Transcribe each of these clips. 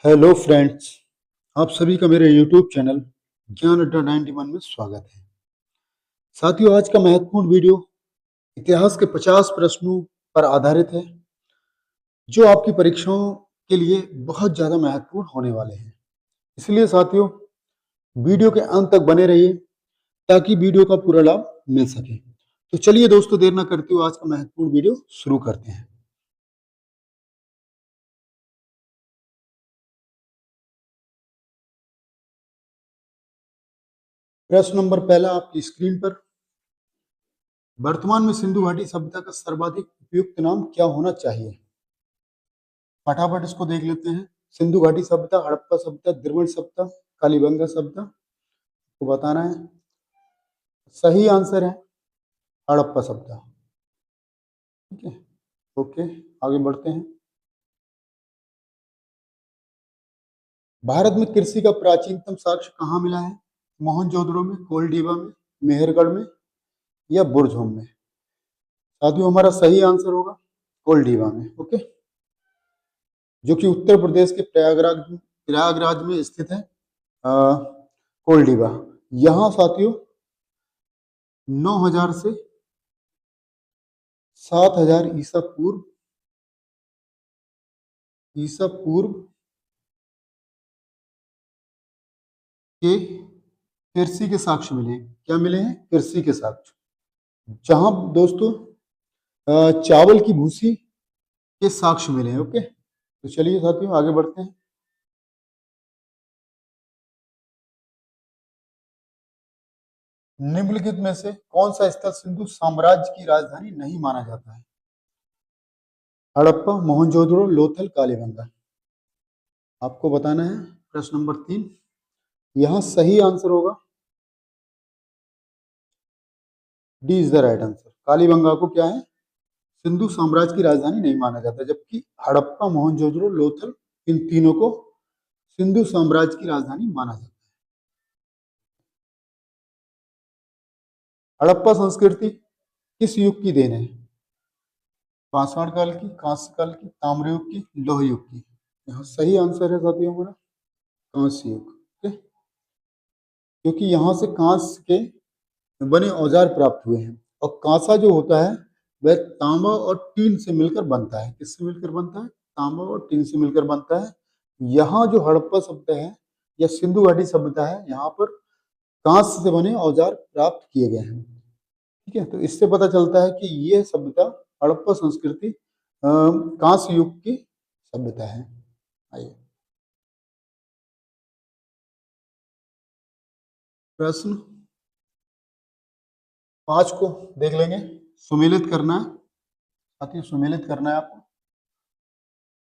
Hello friends, आप सभी का मेरे यूट्यूब चैनल ज्ञान अड्डा 91 में स्वागत है। साथियों, आज का महत्वपूर्ण वीडियो इतिहास के 50 प्रश्नों पर आधारित है, जो आपकी परीक्षाओं के लिए बहुत ज़्यादा महत्वपूर्ण होने वाले हैं। इसलिए साथियों, वीडियो के अंत तक बने रहिए ताकि वीडियो का पूरा लाभ मिल सके। तो चलिए दोस्तों, देर न करते हुए आज का महत्वपूर्ण वीडियो शुरू करते हैं। प्रश्न नंबर पहला आपकी स्क्रीन पर। वर्तमान में सिंधु घाटी सभ्यता का सर्वाधिक उपयुक्त नाम क्या होना चाहिए? फटाफट इसको देख लेते हैं। सिंधु घाटी सभ्यता, हड़प्पा सभ्यता, द्रविड़ सभ्यता, कालीबंगा सभ्यता, को बताना है। सही आंसर है हड़प्पा सभ्यता। ठीक है, ओके, आगे बढ़ते हैं। भारत में कृषि का प्राचीनतम साक्ष्य कहाँ मिला है? मोहनजोदड़ो में, कोलडीबा में, मेहरगढ़ में या बुरझोम में? साथियों, हमारा सही आंसर होगा कोलडीबा में। ओके, जो कि उत्तर प्रदेश के प्रयागराज में स्थित है। कोलडीबा, यहाँ साथियों 9000 से 7000 ईसा पूर्व के कृषि के साक्ष्य मिले हैं। क्या मिले हैं? कृषि के साक्ष्य, जहां दोस्तों चावल की भूसी के साक्ष्य मिले हैं। ओके, तो चलिए साथियों आगे बढ़ते हैं। निम्नलिखित में से कौन सा स्थल सिंधु साम्राज्य की राजधानी नहीं माना जाता है? हड़प्पा, मोहनजोदड़ो, लोथल, कालीबंगा। आपको बताना है। प्रश्न नंबर 3, यहाँ सही आंसर होगा D is the right answer. Kalibangan को क्या है? सिंधु साम्राज्य की राजधानी नहीं माना जाता, जबकि हड़प्पा, मोहनजोदड़ो, लोथल, इन तीनों को सिंधु साम्राज्य की राजधानी माना जाता है। हड़प्पा संस्कृति किस युग की देन है? पाषाण काल की, कांस्य काल की, ताम्र युग की, लौह युग की? यहाँ सही आंसर है साथियों हमारा कांस्य युग। क्योंकि यहाँ से कांस्य के बने औजार प्राप्त हुए हैं, और कांसा जो होता है वह तांबा और टीन से मिलकर बनता है। किससे मिलकर बनता है? तांबा और टीन से मिलकर बनता है। यहाँ जो हड़प्पा सभ्यता है या सिंधु घाटी सभ्यता है, यहाँ पर कांस्य से बने औजार प्राप्त किए गए हैं। ठीक है, तो इससे पता चलता है कि ये सभ्यता, हड़प्पा संस्कृति, कांस्य युग की सभ्यता है। आइए प्रश्न 5 को देख लेंगे। सुमेलित करना है साथियों, सुमेलित करना है आपको।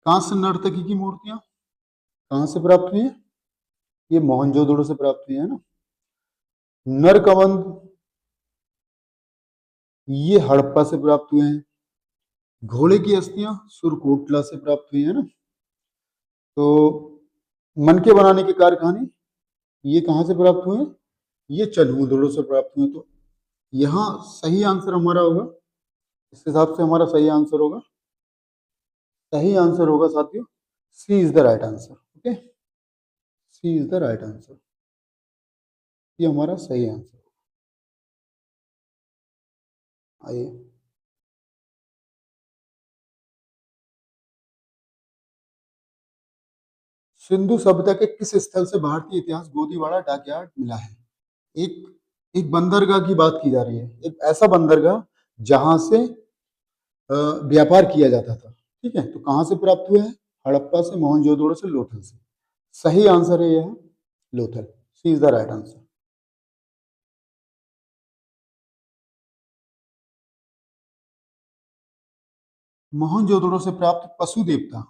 कांस्य नर्तकी की मूर्तियां कहाँ से प्राप्त हुई है? ये मोहनजोदड़ो से प्राप्त हुई है ना। नरकवंद ये हड़प्पा से प्राप्त हुए हैं। घोड़े की अस्थियां सुरकोटला से प्राप्त हुई है ना। तो मनके बनाने के कारखाने ये कहाँ से प्राप्त हुए हैं? ये चनहूदड़ो से प्राप्त हुए। तो यहाँ सही आंसर हमारा होगा, इस हिसाब से हमारा सही आंसर होगा, सही आंसर होगा साथियों C is the right answer. Okay, C is the right answer, ये हमारा सही आंसर। आइए सिंधु सभ्यता के किस स्थल से भारतीय इतिहास गोदीवाड़ा डॉकयार्ड मिला है? एक एक बंदरगाह की बात की जा रही है, एक ऐसा बंदरगाह जहां से व्यापार किया जाता था। ठीक है, तो कहां से प्राप्त हुए हैं? हड़प्पा से, मोहनजोदड़ो से, लोथल से। सही आंसर है यह Lothal, C is the right answer. Mohenjodaro से प्राप्त पशु देवता,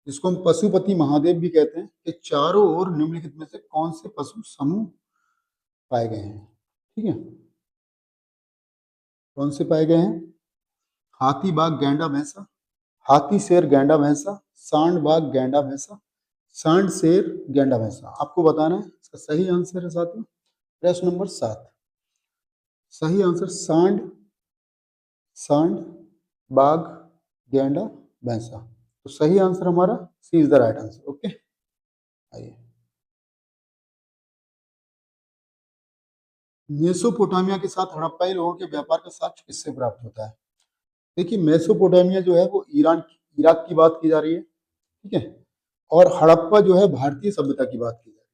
जिसको हम पशुपति महादेव भी कहते हैं, कि चारों ओर निम्नलिखित में से कौन से पशु समूह पाए गए हैं? ठीक है, कौन से पाए गए हैं? हाथी, बाघ, गैंडा, भैंसा, हाथी, शेर, गैंडा, भैंसा, सांड, बाघ, गैंडा, भैंसा, सांड, शेर, गैंडा, भैंसा। आपको बताना है इसका सही आंसर है साथियों। प्रश्न नंबर 7, सही आंसर सांड, सांड, बाघ, गैंडा, भैंसा। तो सही आंसर हमारा C is the right answer. Okay, Mesopotamia के साथ हड़प्पाई लोगों के व्यापार का साक्ष्य किससे प्राप्त होता है? देखिए, मेसोपोटामिया जो है वो ईरान, इराक की बात की जा रही है, ठीक है, और हड़प्पा जो है भारतीय सभ्यता की बात की जा रही है।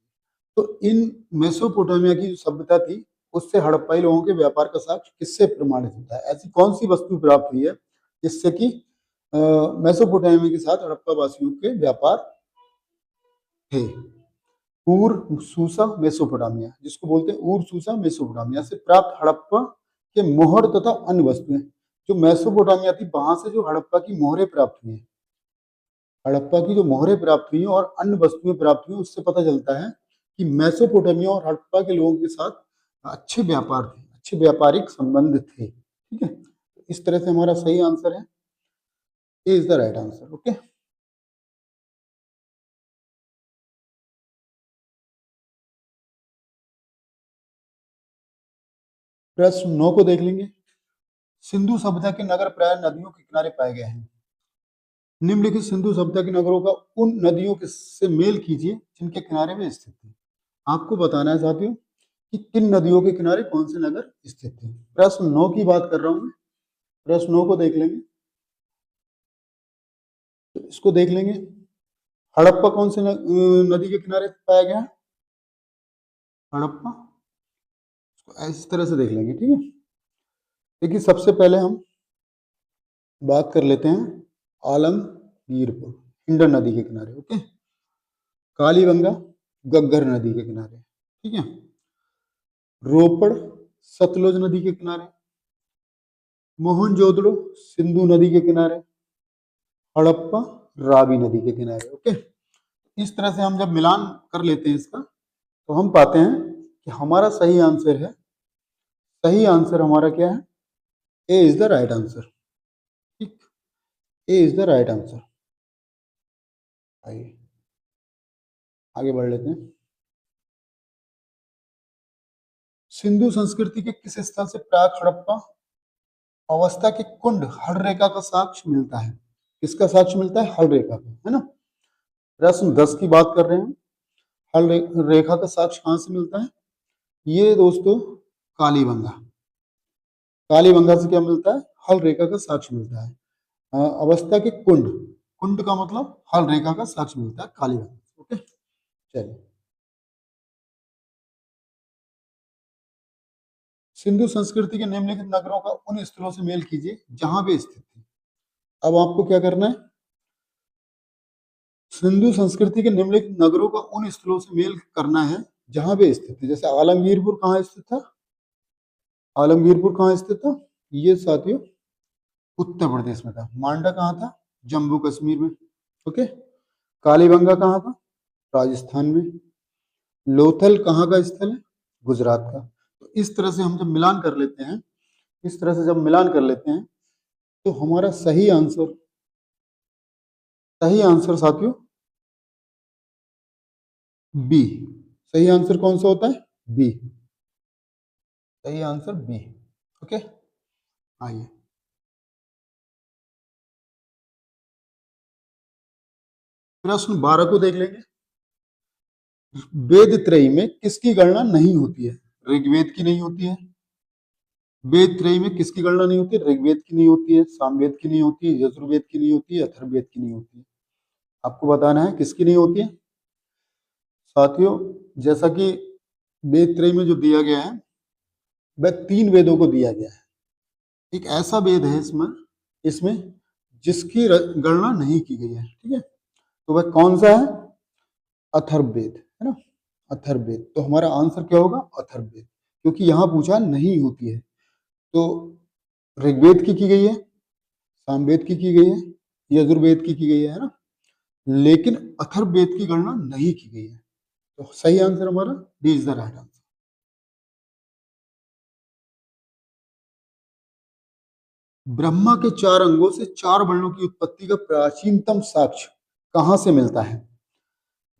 तो इन मेसोपोटामिया की जो सभ्यता थी उससे हड़प्पाई लोगों के व्यापार का साक्ष्य किससे प्रमाणित होता है? ऐसी कौन सी वस्तु प्राप्त हुई है जिससे कि मेसोपोटामिया के साथ हड़प्पा वासियों के व्यापार थे? ऊर सूसा मेसोपोटामिया, जिसको बोलते हैं ऊर सूसा मेसोपोटामिया से प्राप्त हड़प्पा के मोहर तथा अन्य वस्तुएं। जो मेसोपोटामिया थी वहां से जो हड़प्पा की मोहरें प्राप्त हुई हैं, हड़प्पा की जो मोहरें प्राप्त हुई और अन्य वस्तुएं प्राप्त हुई, उससे पता चलता है कि मेसोपोटामिया और हड़प्पा के लोगों के साथ अच्छे व्यापार थे, अच्छे व्यापारिक संबंध थे, ठीक है। इस तरह से हमारा सही आंसर है, A is the right answer. Okay, प्रश्न 9 को देख लेंगे। सिंधु सभ्यता के नगर प्राय नदियों के किनारे पाए गए हैं। निम्नलिखित सिंधु सभ्यता के नगरों का उन नदियों के से मेल कीजिए जिनके किनारे में स्थित है। आपको बताना है साथियों कि किन नदियों के किनारे कौन से नगर स्थित है। प्रश्न 9 की बात कर रहा हूं मैं। प्रश्न 9 को देख लेंगे, तो इसको देख लेंगे। हड़प्पा कौन से नदी के किनारे पाया गया है? हड़प्पा, इसको इस तरह से देख लेंगे, ठीक है। देखिए, सबसे पहले हम बात कर लेते हैं आलमगीरपुर, हिंडन नदी के किनारे। ओके, कालीबंगा गग्गर नदी के किनारे, ठीक है। रोपड़ सतलुज नदी के किनारे, मोहनजोदड़ो सिंधु नदी के किनारे, हड़प्पा रावी नदी के किनारे। ओके, इस तरह से हम जब मिलान कर लेते हैं इसका, तो हम पाते हैं कि हमारा सही आंसर है, सही आंसर हमारा क्या है? A is the right answer, ठीक, ए इज द राइट आंसर। आइए आगे बढ़ लेते हैं। सिंधु संस्कृति के किस स्थल से प्राक हड़प्पा अवस्था के कुंड हल रेखा का साक्ष्य मिलता है? किसका साक्ष्य मिलता है? हल रेखा का, है ना। प्रश्न 10 की बात कर रहे हैं। रेखा का साक्ष्य कहां से मिलता है? ये दोस्तों कालीबंगा, कालीबंगा से क्या मिलता है? हल रेखा का साक्ष्य मिलता है। अवस्था के कुंड, कुंड का मतलब हल रेखा का साक्ष्य मिलता है कालीबंगा। ओके, चलिए। सिंधु संस्कृति के निम्नलिखित नगरों का उन स्थलों से मेल कीजिए जहां वे स्थित थे। अब आपको क्या करना है? सिंधु संस्कृति के निम्नलिखित नगरों का उन स्थलों से मेल करना है जहां वे स्थित थे। जैसे आलमगीरपुर कहाँ स्थित था? आलमगीरपुर कहाँ स्थित था? ये साथियों उत्तर प्रदेश में था। मांडा कहाँ था? जम्मू कश्मीर में। ओके, कालीबंगा कहाँ था? राजस्थान में। लोथल कहाँ का स्थल है? गुजरात का। तो इस तरह से हम जब मिलान कर लेते हैं, इस तरह से जब मिलान कर लेते हैं, तो हमारा सही आंसर, सही आंसर साथियों बी। सही आंसर कौन सा होता है? बी। सही आंसर बी। ओके, आइए। प्रश्न 12 को देख लेंगे। वेद त्रयी में किसकी गणना नहीं होती है? ऋग्वेद की नहीं होती है। वेद त्रयी में किसकी गणना नहीं होती है? ऋग्वेद की नहीं होती है, सामवेद की नहीं होती है, यजुर्वेद की नहीं होती है, अथर्ववेद की नहीं होती है। आपको बताना है किसकी नहीं होती है। साथियों, जैसा कि वेद त्रयी में जो दिया गया है, वह 3 वेदों को दिया गया है। एक ऐसा वेद है इसमें इसमें जिसकी गणना नहीं की गई है, ठीक है। तो वह कौन सा है? अथर्ववेद, है ना। अथर्ववेद। तो हमारा आंसर क्या होगा? अथर्ववेद, क्योंकि यहाँ पूछा नहीं होती है। तो ऋग्वेद की गई है, सामवेद की गई है, यजुर्वेद की गई है ना, लेकिन अथर्ववेद की गणना नहीं की गई है। तो सही आंसर हमारा D is the right answer. Brahma के 4 अंगों से 4 वर्णों की उत्पत्ति का प्राचीनतम साक्ष्य कहां से मिलता है?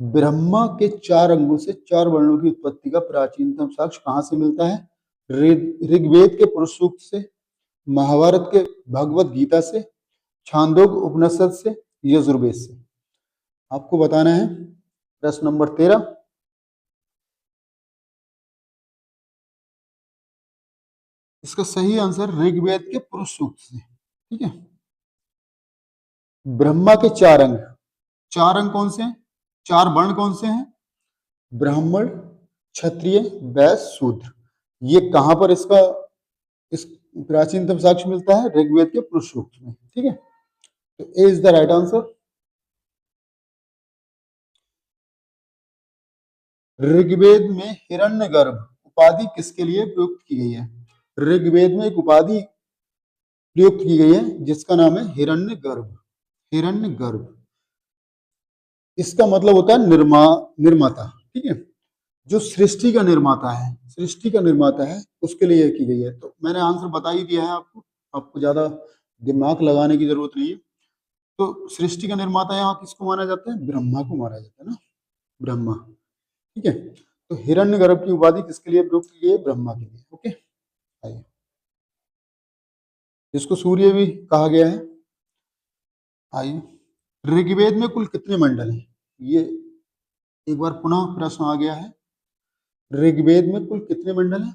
ब्रह्मा के 4 अंगों से 4 वर्णों की उत्पत्ति का प्राचीनतम साक्ष्य कहां से मिलता है? ऋग्वेद के पुरुष सूक्त से, महाभारत के भगवत गीता से, छांदोग्य उपनिषद से, यजुर्वेद से। आपको बताना है। प्रश्न नंबर 13। इसका सही आंसर ऋग्वेद के पुरुष सूक्त से। ठीक है। ब्रह्मा के चार अंग, चार अंग कौन से हैं, चार वर्ण कौन से हैं, ब्राह्मण, क्षत्रिय, वैश्य, शूद्र। ये कहां पर इसका इस प्राचीनतम साक्ष्य मिलता है, ऋग्वेद के पुरुष सूक्त में। ठीक है, तो A is the right answer. Rigveda में हिरण्यगर्भ उपाधि किसके लिए प्रयुक्त की गई है, ऋग्वेद में एक उपाधि प्रयुक्त की गई है जिसका नाम है हिरण्यगर्भ। हिरण्यगर्भ, इसका मतलब होता है निर्माता। ठीक है, जो सृष्टि का निर्माता है, सृष्टि का निर्माता है, उसके लिए की गई है। तो मैंने आंसर बता ही दिया है आपको, आपको ज्यादा दिमाग लगाने की जरूरत नहीं है। तो सृष्टि का निर्माता यहाँ किसको माना जाता है, ब्रह्मा को माना जाता है ना, ब्रह्मा। ठीक है, तो हिरण्यगर्भ की उपाधि किसके लिए प्रयुक्त की गई है, ब्रह्मा के लिए। ओके, आइए, जिसको सूर्य भी कहा गया है। आइए, ऋग्वेद में कुल कितने मंडल हैं, ये एक बार पुनः प्रश्न आ गया है। ऋग्वेद में कुल कितने मंडल हैं,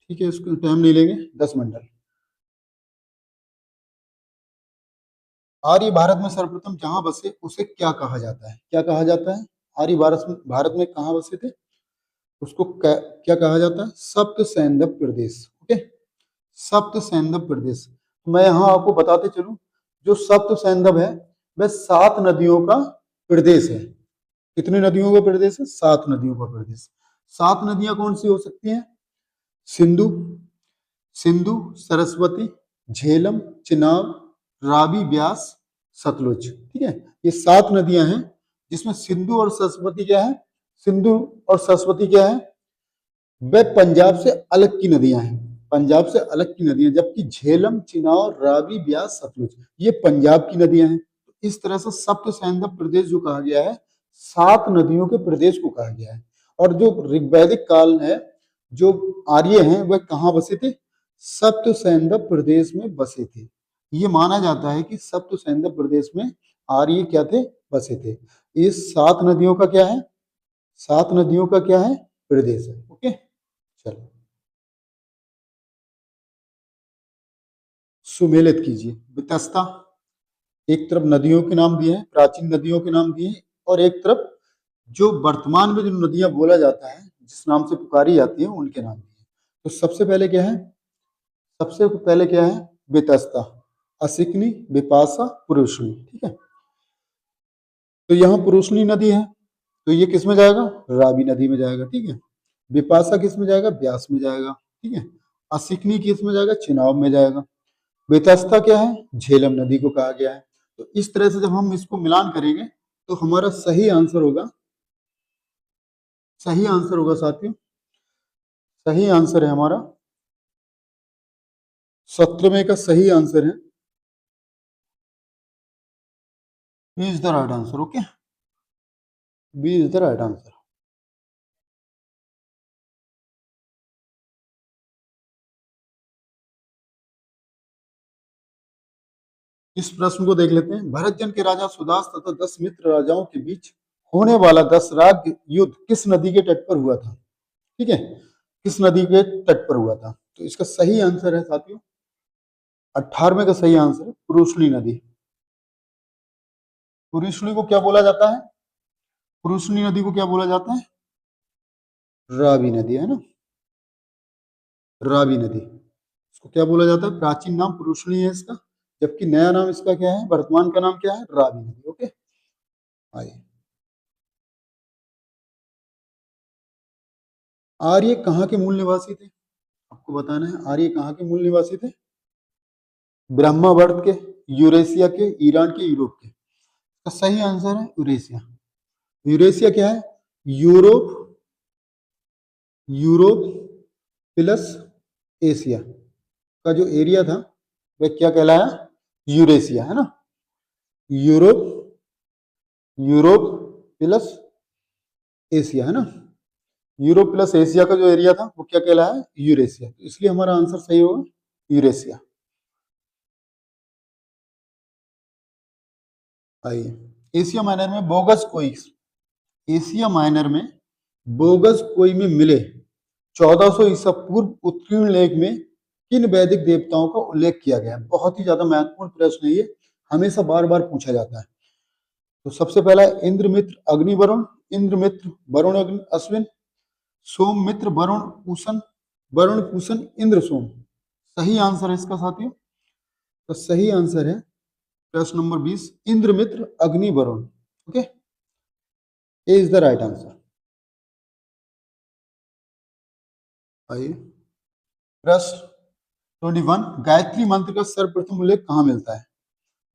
ठीक है, इसको टाइम नहीं लेंगे, 10 मंडल। आर्य भारत में सर्वप्रथम जहां बसे उसे क्या कहा जाता है, क्या कहा जाता है, आर्य भारत में कहां बसे थे, उसको क्या कहा जाता है, सप्त सैंधव प्रदेश। ओके, सप्त सैंधव प्रदेश। मैं यहाँ आपको बताते चलूं, जो सप्त सैंधव है वह 7 नदियों का प्रदेश है। कितनी नदियों का प्रदेश है, 7 नदियों का प्रदेश। 7 नदियां कौन सी हो सकती हैं, सिंधु, सिंधु, सरस्वती, झेलम, चिनाब, रावी, ब्यास, सतलुज। ठीक है, ये 7 नदियां हैं जिसमें सिंधु और सरस्वती क्या है, सिंधु और सरस्वती क्या है, वे पंजाब से अलग की नदियां हैं, पंजाब से अलग की नदियां, जबकि झेलम, चिनाब, रावी, ब्यास, सतलुज ये पंजाब की नदियां हैं। तो इस तरह से सप्त सैंधव प्रदेश जो कहा गया है, 7 नदियों के प्रदेश को कहा गया है। और जो ऋग्वैदिक काल है, जो आर्य हैं वह कहाँ बसे थे, सप्त सैंधव प्रदेश में बसे थे। ये माना जाता है कि सप्त सैंधव प्रदेश में आर्य क्या थे, बसे थे। इस 7 नदियों का क्या है, 7 नदियों का क्या है, प्रदेश है। ओके, चलो सुमेलित कीजिए। वितस्ता, एक तरफ नदियों के नाम दिए हैं, प्राचीन नदियों के नाम दिए हैं, और एक तरफ जो वर्तमान में जो नदियां बोला जाता है, जिस नाम से पुकारी जाती है, उनके नाम दिए हैं। तो सबसे पहले क्या है, सबसे पहले क्या है, वितस्ता, असिकनी, विपाशा, पुरुषनी। ठीक है, तो यहाँ पुरुषनी नदी है, तो ये किस में जाएगा, रावी नदी में जाएगा। ठीक है, विपाशा किस में जाएगा, ब्यास में जाएगा। ठीक है, असिकनी किस में जाएगा, चिनाब में जाएगा। वेतस्ता क्या है, झेलम नदी को कहा गया है। तो इस तरह से जब हम इसको मिलान करेंगे तो हमारा सही आंसर होगा, सही आंसर होगा साथियों, सही आंसर है हमारा 17वें का सही आंसर है, B is the right answer. Okay, B is the right answer. इस प्रश्न को देख लेते हैं। भरतजन के राजा सुदास तथा 10 मित्र राजाओं के बीच होने वाला दशराग युद्ध किस नदी के तट पर हुआ था, ठीक है, किस नदी के तट पर हुआ था। तो इसका सही आंसर है साथियों, 18वें का सही आंसर है पुरुषनी नदी। पुरुषनी को क्या बोला जाता है, पुरुषनी नदी को क्या बोला जाता है, रावी नदी, है ना, रावी नदी, इसको क्या बोला जाता है, प्राचीन नाम पुरुषनी है इसका, जबकि नया नाम इसका क्या है, वर्तमान का नाम क्या है, रावी नदी। ओके, आइए, आर्य कहाँ के मूल निवासी थे, आपको बताना है, आर्य कहाँ के मूल निवासी थे, ब्रह्मावर्त के, यूरेशिया के, ईरान के, यूरोप के। तो सही आंसर है यूरेशिया। यूरेशिया क्या है, यूरोप, यूरोप प्लस एशिया का जो एरिया था वह क्या कहलाया, यूरेशिया, है ना, यूरोप, यूरोप प्लस एशिया, है ना, यूरोप प्लस एशिया का जो एरिया था वो क्या कहलाया, यूरेशिया। तो इसलिए हमारा आंसर सही होगा यूरेशिया। आइए, एशिया माइनर में बोगस कोई, एशिया माइनर में बोगस कोई में मिले 1400 ईसा पूर्व उत्कीर्ण लेख में किन वैदिक देवताओं का उल्लेख किया गया है? बहुत ही ज्यादा महत्वपूर्ण प्रश्न है ये, हमेशा बार बार पूछा जाता है। तो सबसे पहला है इंद्र मित्र अग्नि वरुण, इंद्र मित्र वरुण अग्नि अश्विन, सोम मित्र वरुण पूषण, वरुण पूषण इंद्र सोम। सही आंसर है इसका साथियों। तो सही आंसर है प्रश्न नंबर 20 इंद्र मित्र अग्नि Varun. Okay, A is the right answer. आइए प्रश्न 21 गायत्री मंत्र का सर्वप्रथम उल्लेख कहाँ मिलता है?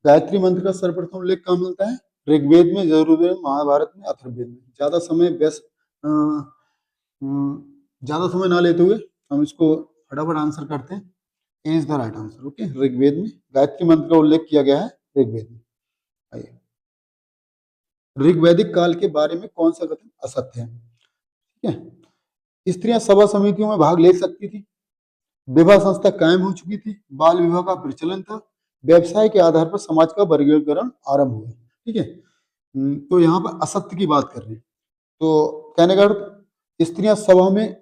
गायत्री मंत्र का सर्वप्रथम उल्लेख कहाँ मिलता है? ऋग्वेद में, यजुर्वेद में, महाभारत में, अथर्ववेद में। ज्यादा समय ज्यादा समय ना लेते हुए हम इसको फटाफट आंसर करते हैं। A is the right answer. Okay, Rigveda में गायत्री मंत्र का उल्लेख किया गया है ऋग्वेद में। आइए ऋग्वैदिक काल के बारे में कौन सा कथन असत्य है? ठीक है, स्त्रियां सभा समितियों में भाग ले सकती थी, विवाह संस्था कायम हो चुकी थी, बाल विवाह का प्रचलन था, व्यवसाय के आधार पर समाज का वर्गीकरण आरंभ हुआ। ठीक है, तो यहाँ पर असत्य की बात कर रहे हैं। तो कहने का अर्थ स्त्रियां सभा में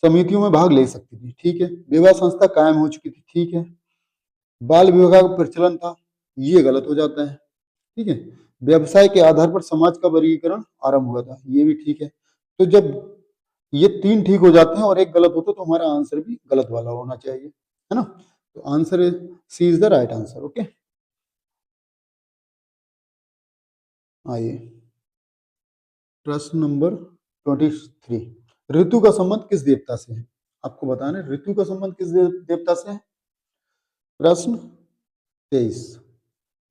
समितियों में भाग ले सकती थी, ठीक है, विवाह संस्था कायम हो चुकी थी, ठीक है, बाल विवाह का प्रचलन था, ये गलत हो जाता है। ठीक है, व्यवसाय के आधार पर समाज का वर्गीकरण आरंभ हुआ था, ये भी ठीक है। तो जब ये तीन ठीक हो जाते हैं और एक गलत होता है तो हमारा आंसर भी गलत वाला होना चाहिए, है ना। तो answer C is the right answer. Okay, आइए प्रश्न नंबर 23 ऋतु का संबंध किस देवता से है? आपको बताना है ऋतु का संबंध किस देवता से है। प्रश्न 23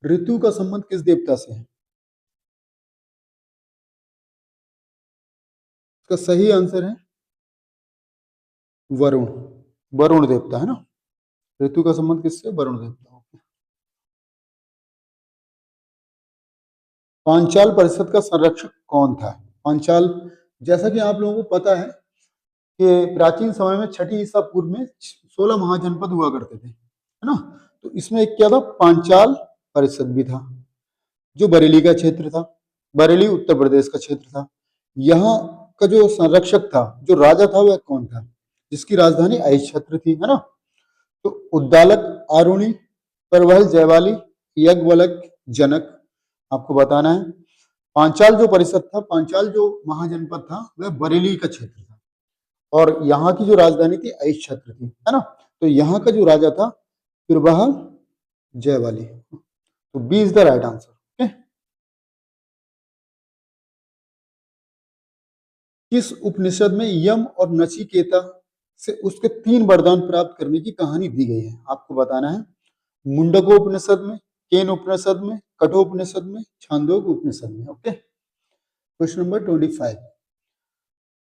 ऋतु का संबंध किस देवता से है? इसका सही आंसर है वरुण, वरुण देवता, है ना। ऋतु का संबंध किससे? वरुण देवता। पांचाल परिषद का संरक्षक कौन था? पांचाल, जैसा कि आप लोगों को पता है कि प्राचीन समय में छठी ईसा पूर्व में 16 महाजनपद हुआ करते थे, है ना। तो इसमें एक क्या था? पांचाल परिषद भी था, जो बरेली का क्षेत्र था, बरेली उत्तर प्रदेश का क्षेत्र था। यहाँ का जो संरक्षक था, जो राजा था, वह कौन था? जिसकी राजधानी अहिच्छत्र थी, है ना। तो उद्दालक, आरुणी, परवल, जयवाली, यज्ञवल्क, जनक। आपको बताना है पांचाल जो परिषद था, पांचाल जो महाजनपद था, वह बरेली का क्षेत्र था और यहाँ की जो राजधानी थी अहिच्छत्र थी, है ना। तो यहाँ का जो राजा था पिरबहल जयवाली। तो B is the right answer. Okay, किस उपनिषद में यम और नचिकेता से उसके 3 वरदान प्राप्त करने की कहानी दी गई है? आपको बताना है मुंडकोपनिषद में, केन उपनिषद में, कठोपनिषद में, छांदोग्य उपनिषद में। ओके, क्वेश्चन नंबर 25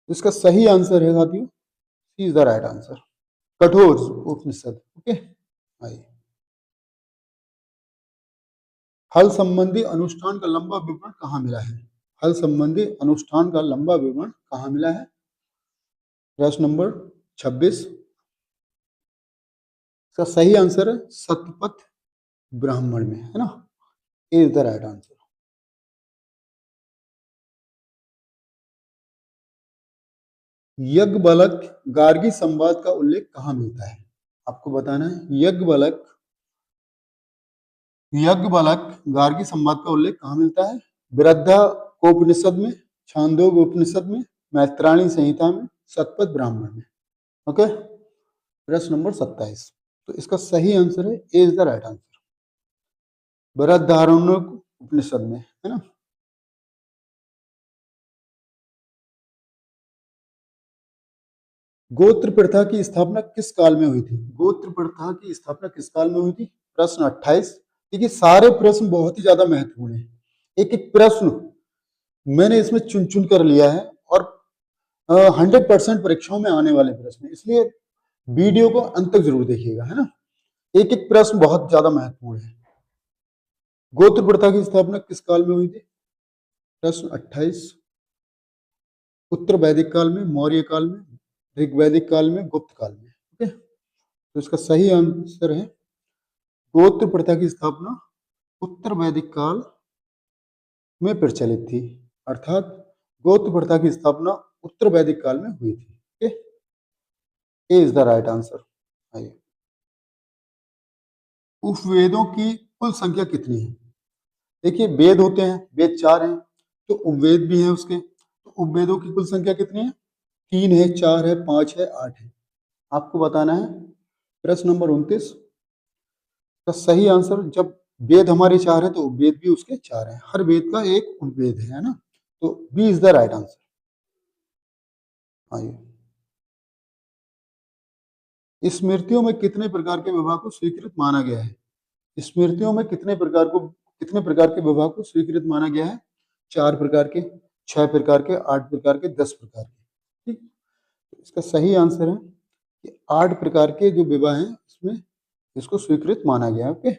इसका सही आंसर है साथियों, C is the right answer, कठोर उपनिषद। ओके, आइए हल संबंधी अनुष्ठान का लंबा विवरण कहाँ मिला है? हल संबंधी अनुष्ठान का लंबा विवरण कहाँ मिला है? प्रश्न नंबर 26 इसका सही आंसर है सतपथ ब्राह्मण में, है ना। A is the right answer. Yajnavalkya Gargi संवाद का उल्लेख कहाँ मिलता है? आपको बताना है यज्ञवल्क गार्गी संवाद का उल्लेख कहाँ मिलता है? बृहदारण्यकोपनिषद में, छांदोग्य उपनिषद में, मैत्रायणी संहिता में, सतपथ ब्राह्मण में। ओके, प्रश्न नंबर 27 तो इसका सही आंसर है A is the right answer, Brihadaranyaka Upanishad में, है ना। गोत्र प्रथा की स्थापना किस काल में हुई थी? गोत्र प्रथा की स्थापना किस काल में हुई थी? प्रश्न 28। देखिए सारे प्रश्न बहुत ही ज्यादा महत्वपूर्ण है, एक एक प्रश्न मैंने इसमें चुन चुन कर लिया है और 100% परीक्षाओं में आने वाले प्रश्न, इसलिए वीडियो को अंत तक जरूर देखिएगा, है ना। एक एक प्रश्न बहुत ज्यादा महत्वपूर्ण है। गोत्र प्रथा की स्थापना किस काल में हुई थी? प्रश्न 28 उत्तर वैदिक काल में, मौर्य काल में, ऋग्वैदिक काल में, गुप्त काल में। ओके, तो इसका सही आंसर है गोत्र प्रथा की स्थापना उत्तर वैदिक काल में प्रचलित थी, अर्थात गोत्र प्रथा की स्थापना उत्तर वैदिक काल में हुई थी। Okay, A is the right answer. आइए, उपवेदों की कुल संख्या कितनी है? देखिए, वेद होते हैं, वेद 4 हैं, तो उपवेद भी हैं उसके, तो उपवेदों की कुल संख्या कितनी है? 3 है, 4 है, 5 है, 8 है। आपको बताना है। प्रश्न नंबर 29 का सही आंसर, जब वेद हमारे 4 है तो उपवेद भी उसके 4 है, हर वेद का एक उपवेद है ना, तो B is the right answer. आइए, स्मृतियों में कितने प्रकार के विवाह को स्वीकृत माना गया है? स्मृतियों में कितने प्रकार के विवाह को स्वीकृत माना गया है? 4 प्रकार के, 6 प्रकार के, 8 प्रकार के, 10 प्रकार के। ठीक, तो इसका सही आंसर है कि 8 प्रकार के जो विवाह हैं इसमें इसको स्वीकृत माना गया है। ओके,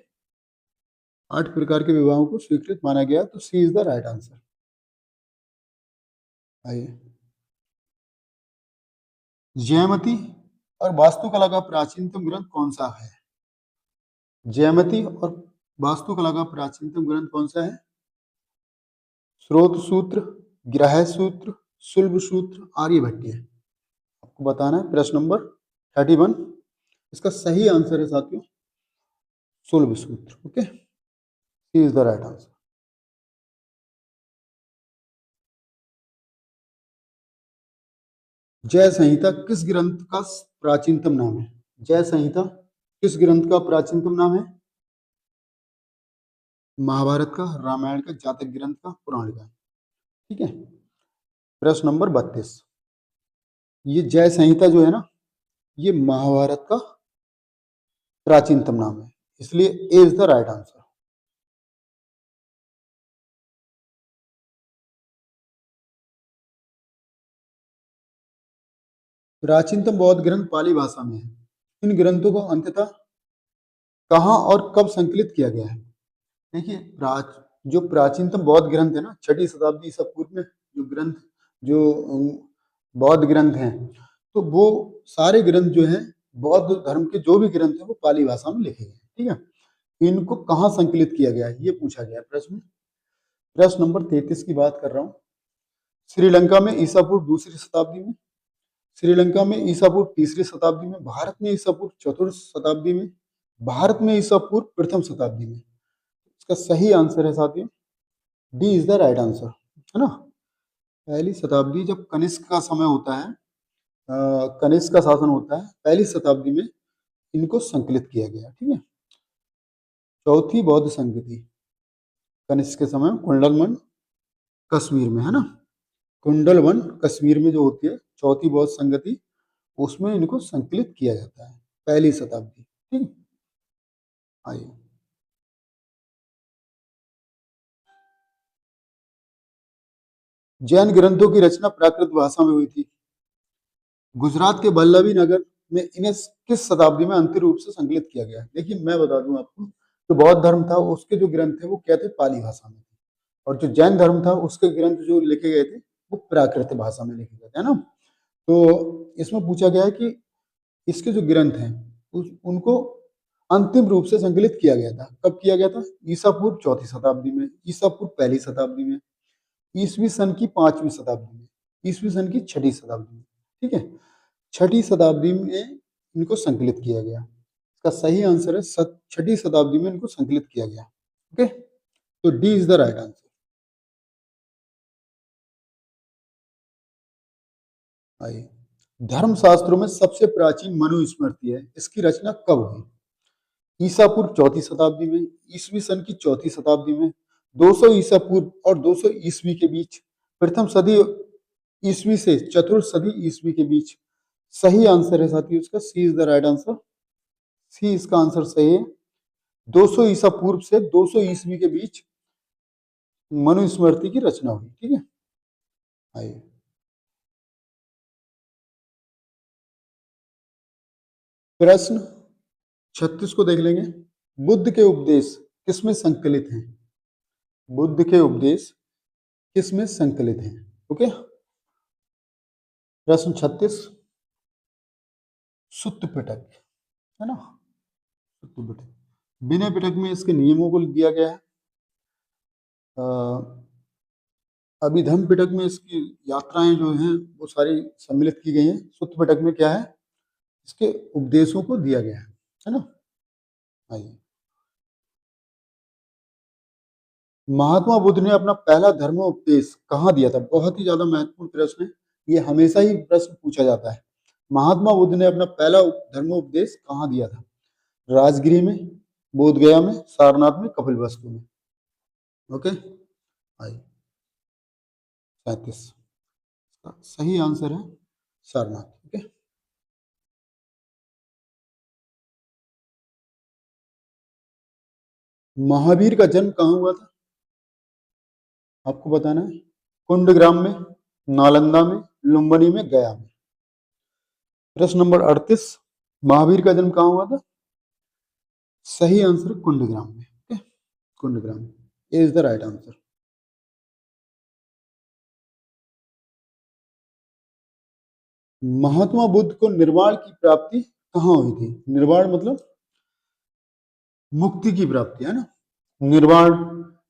8 प्रकार के विवाहों को स्वीकृत माना गया, तो सी इज द राइट आंसर। आइए, जयमती और वास्तुकला का प्राचीनतम ग्रंथ कौन सा है? जयमती और वास्तुकला का प्राचीनतम ग्रंथ कौन सा है? स्रोत सूत्र, ग्रह सूत्र, शुल्ब सूत्र, आर्यभट्टीय। आपको बताना है। प्रश्न नंबर 31, इसका सही आंसर है साथियों Shulba Sutra. Okay, C is the right answer. Jaya Samhita किस ग्रंथ का प्राचीनतम नाम है? जय संहिता किस ग्रंथ का प्राचीनतम नाम है? महाभारत का, रामायण का, जातक ग्रंथ का, पुराण का। ठीक है। प्रश्न नंबर 32, ये जय संहिता जो है ना, ये महाभारत का प्राचीनतम नाम है, इसलिए ए इज द राइट आंसर। प्राचीनतम बौद्ध ग्रंथ पाली भाषा में है। इन ग्रंथों को अंततः कहाँ और कब संकलित किया गया है? देखिए, जो प्राचीनतम बौद्ध ग्रंथ है ना, 6ठी शताब्दी ईसा पूर्व में जो ग्रंथ, जो बौद्ध ग्रंथ हैं, तो वो सारे ग्रंथ जो हैं, बौद्ध धर्म के जो भी ग्रंथ हैं वो पाली भाषा में लिखे गए। ठीक है, इनको कहाँ संकलित किया गया है ये पूछा गया है प्रश्न। प्रश्न नंबर 33 की बात कर रहा हूँ। श्रीलंका में ईसा पूर्व 2री शताब्दी में, श्रीलंका में ईसा पूर्व 3री शताब्दी में, भारत में ईसा पूर्व 4th शताब्दी में, भारत में ईसा पूर्व 1st शताब्दी में। इसका सही आंसर है साथियों D is the right answer, है ना। पहली शताब्दी, जब कनिष्क का समय होता है, कनिष्क का शासन होता है, पहली शताब्दी में इनको संकलित किया गया। ठीक है। चौथी बौद्ध संगति कनिष्क के समय कुंडलवन कश्मीर में, है ना, कुंडलवन कश्मीर में जो होती है चौथी बौद्ध संगति, उसमें इनको संकलित किया जाता है, पहली शताब्दी। ठीक, आइए, जैन ग्रंथों की रचना प्राकृत भाषा में हुई थी। गुजरात के वल्लभी नगर में इन्हें किस शताब्दी में अंतिम रूप से संकलित किया गया? देखिए, मैं बता दूं आपको, जो बौद्ध धर्म था उसके जो ग्रंथ थे वो क्या थे? पाली भाषा में थे, और जो जैन धर्म था उसके ग्रंथ जो लिखे गए थे वो प्राकृत भाषा में लिखे गए थे, है ना। तो इसमें पूछा गया है कि इसके जो ग्रंथ हैं उनको अंतिम रूप से संकलित किया गया था, कब किया गया था? ईसा पूर्व 4ठी शताब्दी में, ईसा पूर्व 1ली शताब्दी में, ईसवी सन की 5वीं शताब्दी में, ईसवी सन की 6ठी शताब्दी में। ठीक है, 6ठी शताब्दी में इनको संकलित किया गया। इसका सही आंसर है 6ठी शताब्दी में इनको संकलित किया गया। ओके, तो D is the right answer. आइए, धर्मशास्त्रों में सबसे प्राचीन मनुस्मृति है, इसकी रचना कब हुई? ईसा पूर्व 4ठी शताब्दी में, ईसवी सन की 4ठी शताब्दी में, 200 ईसा पूर्व और 200 ईस्वी के बीच, प्रथम सदी ईस्वी से 4th सदी ईस्वी के बीच। सही आंसर है साथियों इसका सी इज द राइट आंसर। सी इसका आंसर सही है। 200 ईसा पूर्व से 200 ईस्वी के बीच मनुस्मृति की रचना हुई। ठीक है, आइए, प्रश्न 36 को देख लेंगे। बुद्ध के उपदेश किसमें संकलित हैं? बुद्ध के उपदेश किसमें संकलित हैं? ओके, प्रश्न 36, सुत्त पिटक, है ना, सुत्त पिटक, विनय पिटक में इसके नियमों को दिया गया है। अभिधम पिटक में इसकी यात्राएं जो हैं वो सारी सम्मिलित की गई हैं। सुत्त पिटक में क्या है, इसके उपदेशों को दिया गया है ना। आइए, महात्मा बुद्ध ने अपना पहला धर्मोपदेश कहाँ दिया था? बहुत ही ज्यादा महत्वपूर्ण प्रश्न है, ये हमेशा ही प्रश्न पूछा जाता है। महात्मा बुद्ध ने अपना पहला धर्मोपदेश कहाँ दिया था? राजगृह में, बोध गया में, सारनाथ में, कपिलवस्तु में। ओके, आइए 37 सही आंसर है सारनाथ। ओके, महावीर का जन्म कहाँ हुआ था? आपको बताना है। कुंडग्राम में, नालंदा में, लुम्बिनी में, गया में। प्रश्न नंबर 38, महावीर का जन्म कहाँ हुआ था? सही आंसर कुंडग्राम में। Okay, Kundagram is the right answer. Mahatma Buddha को निर्वाण की प्राप्ति कहाँ हुई थी? निर्वाण मतलब मुक्ति की प्राप्ति, है ना। निर्वाण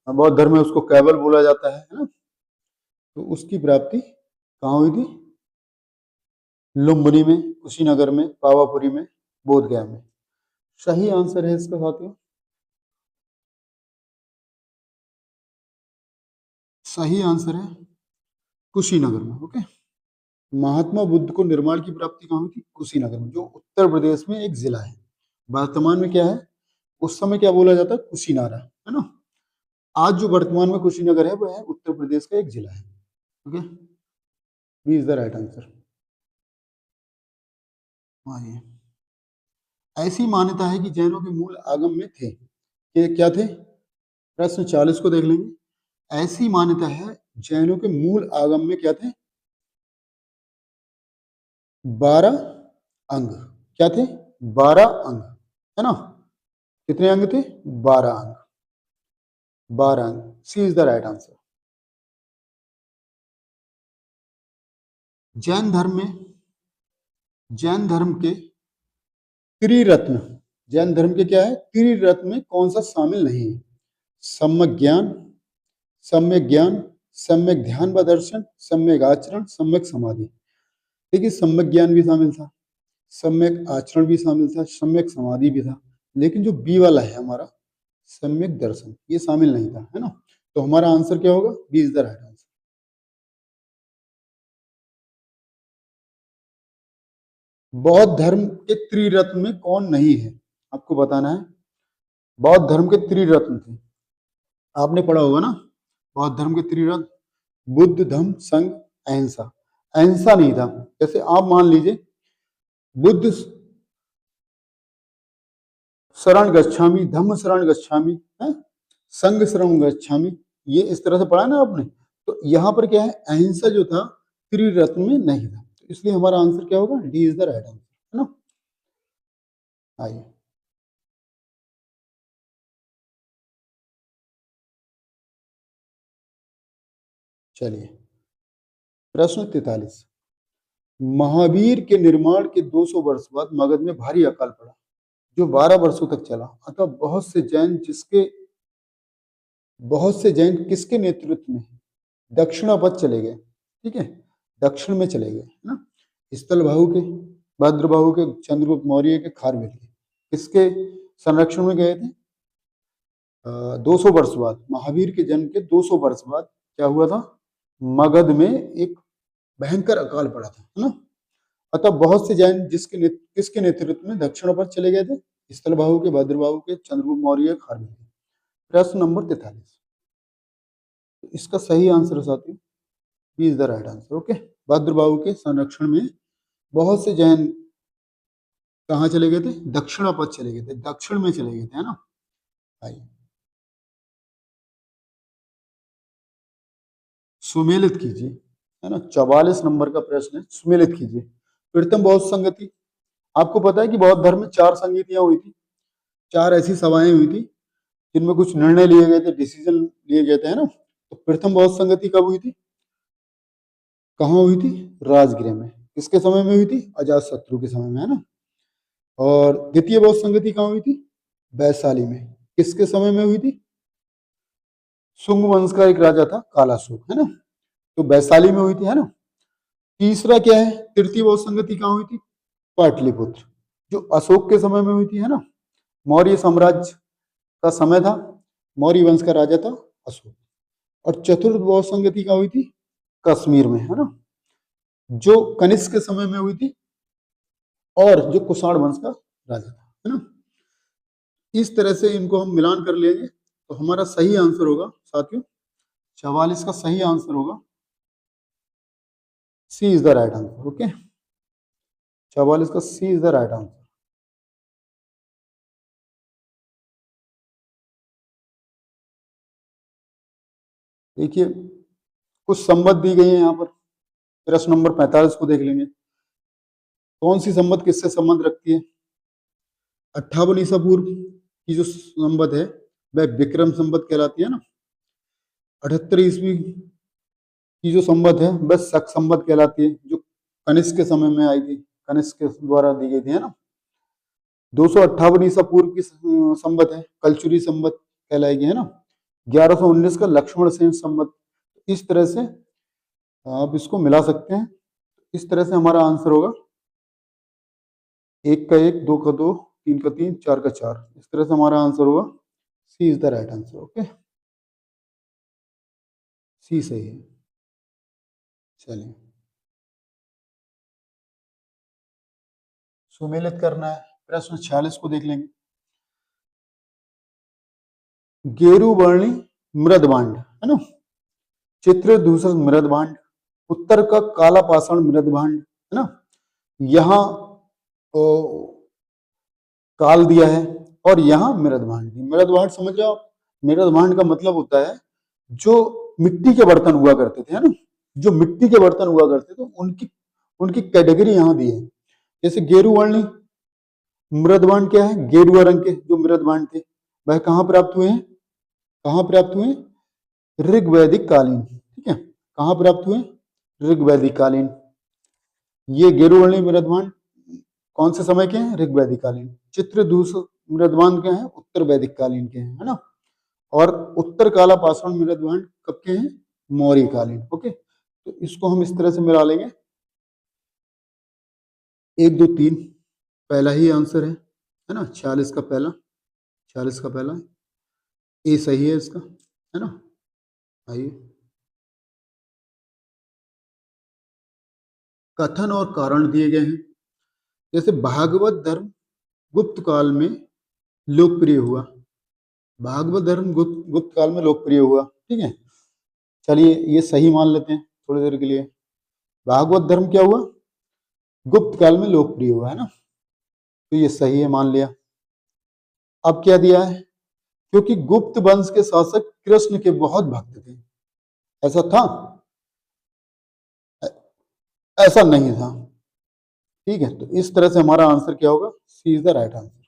बौद्ध धर्म में उसको कैवल बोला जाता है ना। तो उसकी प्राप्ति कहाँ हुई थी? लुम्बिनी में, कुशीनगर में, पावापुरी में, बोध गया में। सही आंसर है इसका साथियों, सही आंसर है कुशीनगर में। ओके, महात्मा बुद्ध को निर्माण की प्राप्ति कहाँ हुई थी? कुशीनगर में, जो उत्तर प्रदेश में एक जिला है। वर्तमान में क्या है, उस समय क्या बोला जाता है? कुशीनारा, है ना। आज जो वर्तमान में कुशीनगर है वो है उत्तर प्रदेश का एक जिला है। Okay, B is the right answer. आइए, ऐसी मान्यता है कि जैनों के मूल आगम में थे, ये क्या थे? प्रश्न 40 को देख लेंगे। ऐसी मान्यता है जैनों के मूल आगम में क्या थे? 12 अंग। क्या थे? 12 अंग, है ना। कितने अंग थे? 12 अंग। 12 अंग, C is the right answer. Jain धर्म में, जैन धर्म के त्रिरत्न, जैन धर्म के क्या है? त्रिरत्न में कौन सा शामिल नहीं है? सम्यक ज्ञान, सम्यक ज्ञान, सम्यक ध्यान व दर्शन, सम्यक आचरण, सम्यक समाधि। देखिए, सम्यक ज्ञान भी शामिल था, सम्यक आचरण भी शामिल था, सम्यक समाधि भी था, लेकिन जो बी वाला है हमारा सम्यक दर्शन, ये शामिल नहीं था, है ना। तो हमारा आंसर क्या होगा? B is the right answer. बौद्ध धर्म के त्रिरत्न में कौन नहीं है? आपको बताना है। बौद्ध धर्म के त्रिरत्न थे, आपने पढ़ा होगा ना। बौद्ध धर्म के त्रिरत्न बुद्ध, धम्म, संघ, अहिंसा। अहिंसा नहीं था। जैसे आप मान लीजिए, बुद्ध शरण गच्छामि, धम्म शरण गच्छामि, है, संघ शरण गच्छामि, ये इस तरह से पढ़ा ना आपने। तो यहाँ पर क्या है? अहिंसा जो था त्रिरत्न में नहीं था, तो इसलिए हमारा आंसर क्या होगा? D is the right answer, है ना। आइए, चलिए प्रश्न 43, महावीर के निर्माण के 200 वर्ष बाद मगध में भारी अकाल पड़ा, जो 12 वर्षों तक चला। अतः बहुत से जैन किसके नेतृत्व में दक्षिणापथ चले गए? ठीक है, दक्षिण में चले गए, है ना। स्थलभाहु के, भद्रबाहु के, चंद्रगुप्त मौर्य के, खारवेल के, किसके संरक्षण में गए थे? 200 वर्ष बाद, महावीर के जन्म के 200 वर्ष बाद क्या हुआ था? मगध में एक भयंकर अकाल पड़ा था, है ना। अतः बहुत से जैन किसके नेतृत्व में दक्षिणापथ चले गए थे? स्थलभाहु के, भद्रबाहु के, चंद्रगुप्त मौर्य, खारवेल के। प्रश्न नंबर 43, इसका सही आंसर है साथियों, B is the right answer. Okay, Bhadrabahu के संरक्षण में बहुत से जैन कहाँ चले गए थे? दक्षिणापथ चले गए थे, दक्षिण में चले गए थे, है ना। आइए, सुमेलित कीजिए, है ना। 44 नंबर का प्रश्न है, सुमेलित कीजिए। प्रथम बौद्ध संगति, आपको पता है कि बौद्ध धर्म में 4 संगतियां हुई थी, 4 ऐसी सभाएं हुई थी जिनमें कुछ निर्णय लिए गए थे, डिसीजन लिए गए थे, है ना। तो प्रथम बौद्ध संगति कब हुई थी? कहाँ हुई थी? राजगृह में। किसके समय में हुई थी? अजात शत्रु के समय में, है ना। और द्वितीय बौद्ध संगति कहाँ हुई थी? वैशाली में। किसके समय में हुई थी? शुंग वंश का एक राजा था कालाशोक, है ना। तो वैशाली में हुई थी, है ना। तीसरा क्या है, तृतीय बहुत संगति कहाँ हुई थी, पाटलिपुत्र, जो अशोक के समय में हुई थी, है ना। मौर्य साम्राज्य का समय था, मौर्य वंश का राजा था अशोक। और चतुर्थ बहुत संगति कहाँ हुई थी, कश्मीर में, है ना, जो कनिष्क के समय में हुई थी और जो कुषाण वंश का राजा था, है ना। इस तरह से इनको हम मिलान कर लेंगे तो हमारा सही आंसर होगा साथियों 44 का सही आंसर होगा, C is the right answer. Okay, 44 का C is the right answer. देखिए कुछ संबंध दी गई है यहाँ पर। प्रश्न नंबर 45 को देख लेंगे। कौन सी संबंध किससे संबंध रखती है। 58 ईसा पूर्व की जो संबंध है वह विक्रम संबंध कहलाती है ना। 78 ईस्वी की जो संबंध है वह शक संबंध कहलाती है, जो कनिष्क के समय में आई थी, कनिष्क के द्वारा दी गई थी, है ना। 258 ईसा पूर्व की संबंध है कलचुरी संबंध कहलाएगी, है ना। 1119 का लक्ष्मण सेन संबंध। इस तरह से आप इसको मिला सकते हैं। इस तरह से हमारा आंसर होगा 1 का 1, 2 का 2, 3 का 3, 4 का 4। इस तरह से हमारा आंसर होगा C is the right answer. Okay, C सही है। चलिए सुमेलित करना है। प्रश्न 46 को देख लेंगे। गेरु वर्णी मृदभांड, है ना। चित्र दूसरा मृदभांड, उत्तर का काला पाषाण मृदभांड, है ना। यहाँ काल दिया है और यहाँ मृदभांड। मृदभांड समझ रहे हो आप। मृदभांड का मतलब होता है जो मिट्टी के बर्तन हुआ करते थे, है ना। जो मिट्टी के बर्तन हुआ करते थे उनकी उनकी कैटेगरी यहाँ दी है। जैसे गेरु वर्णी मृदभांड क्या है, गेरुआ रंग के जो मृदभांड थे वह कहाँ प्राप्त हुए हैं, कहाँ प्राप्त हुए, ऋग्वैदिक कालीन। ठीक है, कहाँ प्राप्त हुए, ऋग्वैदिक कालीन। ये गेरुवर्णी मृदभांड कौन से समय के हैं, ऋग्वैदिक कालीन। चित्रदूष मृदभांड के हैं, उत्तर वैदिक कालीन के हैं, है ना। और उत्तर काला पाषाण मृदभांड कब के हैं, मौर्य कालीन। ओके, तो इसको हम इस तरह से मिला लेंगे 1 2 3 पहला ही आंसर है ना। 46 का पहला, 46 का पहला ए सही है इसका, है ना। आइए कथन और कारण दिए गए हैं। जैसे भागवत धर्म गुप्त काल में लोकप्रिय हुआ, भागवत धर्म गुप्त काल में लोकप्रिय हुआ। ठीक है, चलिए ये सही मान लेते हैं थोड़ी देर के लिए। भागवत धर्म क्या हुआ, गुप्त काल में लोकप्रिय हुआ, है ना। तो ये सही है, मान लिया। अब क्या दिया है, क्योंकि गुप्त वंश के शासक कृष्ण के बहुत भक्त थे। ऐसा था, ऐसा नहीं था। ठीक है, तो इस तरह से हमारा आंसर क्या होगा, C is the right answer.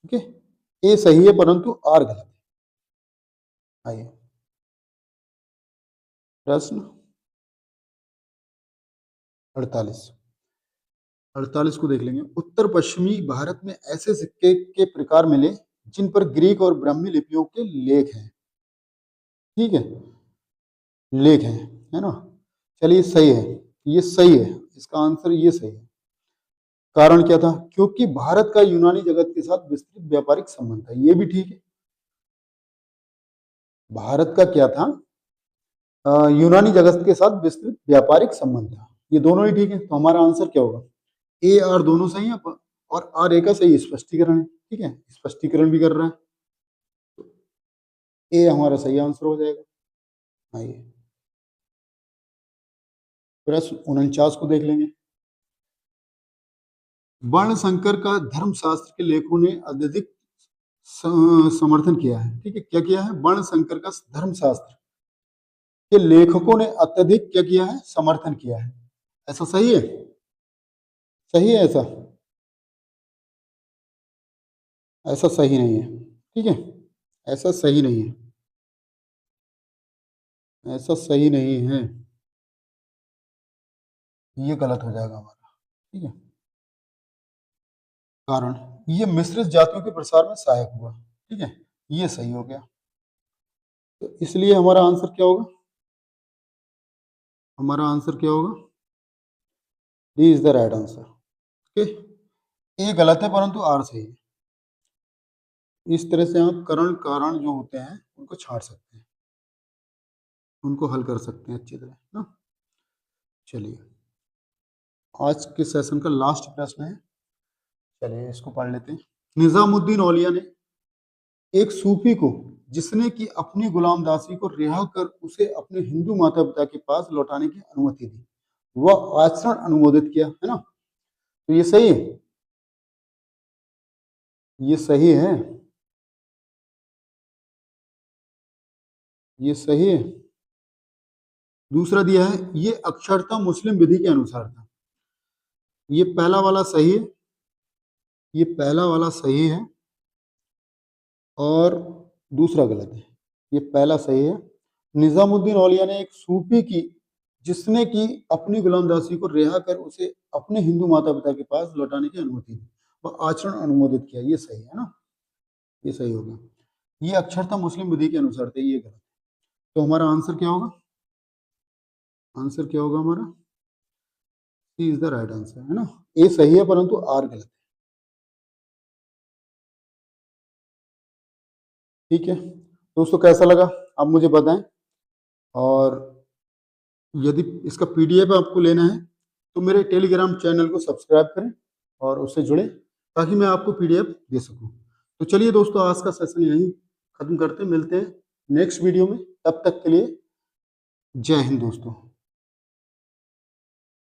Okay, A सही है परंतु आर गलत है। आइए प्रश्न 48 को देख लेंगे। उत्तर पश्चिमी भारत में ऐसे सिक्के के प्रकार मिले जिन पर ग्रीक और ब्राह्मी लिपियों के लेख हैं। ठीक है, लेख हैं, है ना। चलिए सही है, ये सही है, इसका आंसर ये सही है। कारण क्या था, क्योंकि भारत का यूनानी जगत के साथ विस्तृत व्यापारिक संबंध था। ये भी ठीक है, भारत का क्या था, यूनानी जगत के साथ विस्तृत व्यापारिक संबंध था। ये दोनों ही ठीक है, तो हमारा आंसर क्या होगा, ए आर दोनों सही है और आर ए का सही स्पष्टीकरण है। ठीक है, स्पष्टीकरण भी कर रहा है, तो ए हमारा सही आंसर हो जाएगा। आइए प्रश्न 49 को देख लेंगे। वर्ण संकर का धर्मशास्त्र के लेखों ने अत्यधिक समर्थन किया है। ठीक है, क्या किया है, वर्ण संकर का धर्मशास्त्र के लेखकों ने अत्यधिक क्या किया है, समर्थन किया है। ऐसा सही है, सही है ऐसा, ऐसा सही नहीं है। ठीक है, ऐसा सही नहीं है, ऐसा सही नहीं है, ये गलत हो जाएगा हमारा। ठीक है, कारण ये मिश्रित जातियों के प्रसार में सहायक हुआ। ठीक है, ये सही हो गया, तो इसलिए हमारा आंसर क्या होगा, हमारा आंसर क्या होगा? D is the right answer. Okay, A गलत है परंतु आर सही है। इस तरह से आप करण कारण जो होते हैं उनको छांट सकते हैं, उनको हल कर सकते हैं अच्छी तरह ना। चलिए, आज के सेशन का लास्ट प्रश्न है, चलिए इसको पढ़ लेते हैं। निजामुद्दीन औलिया ने एक सूफी को, जिसने कि अपनी गुलामदासी को रिहा कर उसे अपने हिंदू माता पिता के पास लौटाने की अनुमति दी, वह आचरण अनुमोदित किया, है ना। तो ये सही है, ये सही है, ये सही है। दूसरा दिया है, ये अक्षरता मुस्लिम विधि के अनुसार था। ये पहला वाला सही है, ये पहला वाला सही है और दूसरा गलत है। ये पहला सही है, निजामुद्दीन औलिया ने एक सूफी की, जिसने कि अपनी गुलामदासी को रिहा कर उसे अपने हिंदू माता पिता के पास लौटाने की अनुमति दी, वह आचरण अनुमोदित किया। ये सही है ना, ये सही हो गया। ये अक्षरता मुस्लिम विधि के अनुसार थे, ये गलत। तो हमारा आंसर क्या होगा? आंसर क्या होगा हमारा? C is the right answer, है ना। ए सही है परंतु आर गलत है। ठीक है दोस्तों, कैसा लगा आप मुझे बताएं, और यदि इसका पीडीएफ आपको लेना है तो मेरे टेलीग्राम चैनल को सब्सक्राइब करें और उससे जुड़े, ताकि मैं आपको पीडीएफ दे सकूं। तो चलिए दोस्तों, आज का सेशन यहीं खत्म करते हैं, मिलते हैं नेक्स्ट वीडियो में। तब तक के लिए जय हिंद दोस्तों।